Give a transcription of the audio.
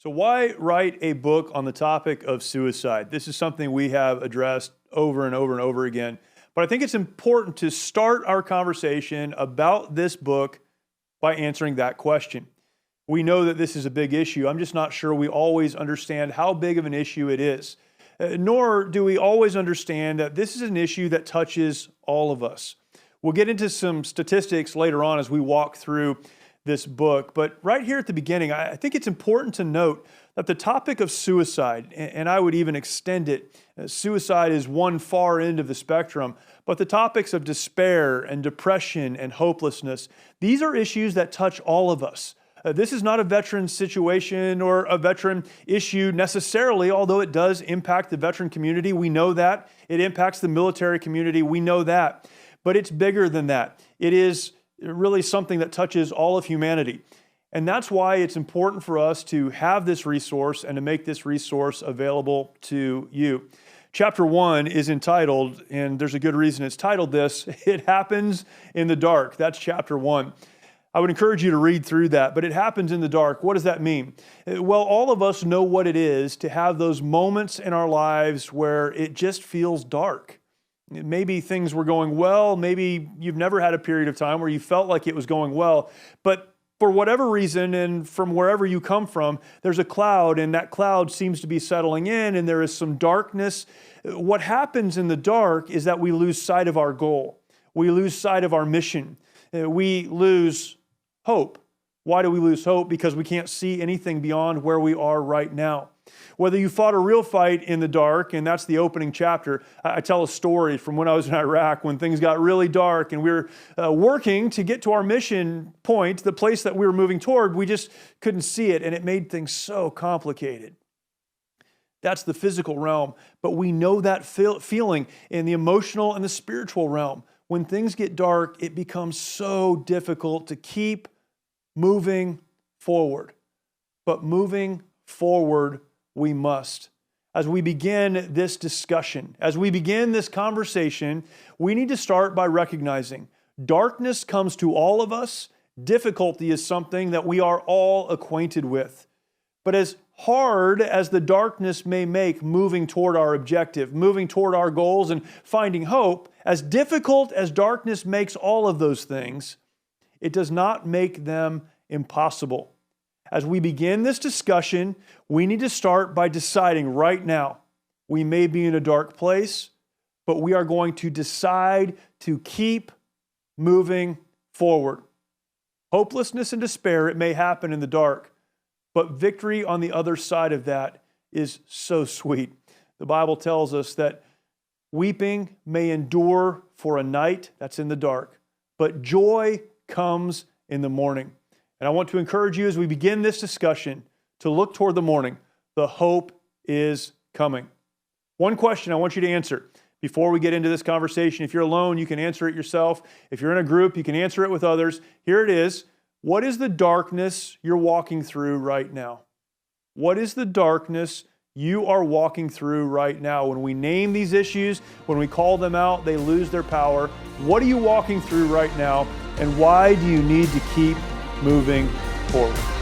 So why write a book on the topic of suicide? This is something we have addressed over and over and over again. But I think it's important to start our conversation about this book by answering that question. We know that this is a big issue. I'm just not sure we always understand how big of an issue it is. Nor do we always understand that this is an issue that touches all of us. We'll get into some statistics later on as we walk through this book. But right here at the beginning, I think it's important to note that the topic of suicide, and I would even extend it, suicide is one far end of the spectrum, but the topics of despair and depression and hopelessness, these are issues that touch all of us. This is not a veteran situation or a veteran issue necessarily, although it does impact the veteran community. We know that. It impacts the military community. We know that. But it's bigger than that. It is really something that touches all of humanity. And that's why it's important for us to have this resource and to make this resource available to you. Chapter 1 is entitled, and there's a good reason it's titled this, It Happens in the Dark. That's chapter 1. I would encourage you to read through that, but it happens in the dark. What does that mean? Well, all of us know what it is to have those moments in our lives where it just feels dark. Maybe things were going well. Maybe you've never had a period of time where you felt like it was going well. But for whatever reason, and from wherever you come from, there's a cloud, and that cloud seems to be settling in, and there is some darkness. What happens in the dark is that we lose sight of our goal. We lose sight of our mission. We lose hope. Why do we lose hope? Because we can't see anything beyond where we are right now. Whether you fought a real fight in the dark, and that's the opening chapter. I tell a story from when I was in Iraq when things got really dark and we were working to get to our mission point, the place that we were moving toward. We just couldn't see it, and it made things so complicated. That's the physical realm, but we know that feeling in the emotional and the spiritual realm. When things get dark, it becomes so difficult to keep moving forward. But moving forward we must. As we begin this discussion, as we begin this conversation, we need to start by recognizing darkness comes to all of us. Difficulty is something that we are all acquainted with. But as hard as the darkness may make moving toward our objective, moving toward our goals and finding hope, as difficult as darkness makes all of those things, it does not make them impossible. As we begin this discussion, we need to start by deciding right now, we may be in a dark place, but we are going to decide to keep moving forward. Hopelessness and despair, it may happen in the dark, but victory on the other side of that is so sweet. The Bible tells us that weeping may endure for a night, that's in the dark, but joy comes in the morning. And I want to encourage you as we begin this discussion to look toward the morning. The hope is coming. One question I want you to answer before we get into this conversation. If you're alone, you can answer it yourself. If you're in a group, you can answer it with others. Here it is. What is the darkness you're walking through right now? What is the darkness you are walking through right now? When we name these issues, when we call them out, they lose their power. What are you walking through right now? And why do you need to keep moving forward?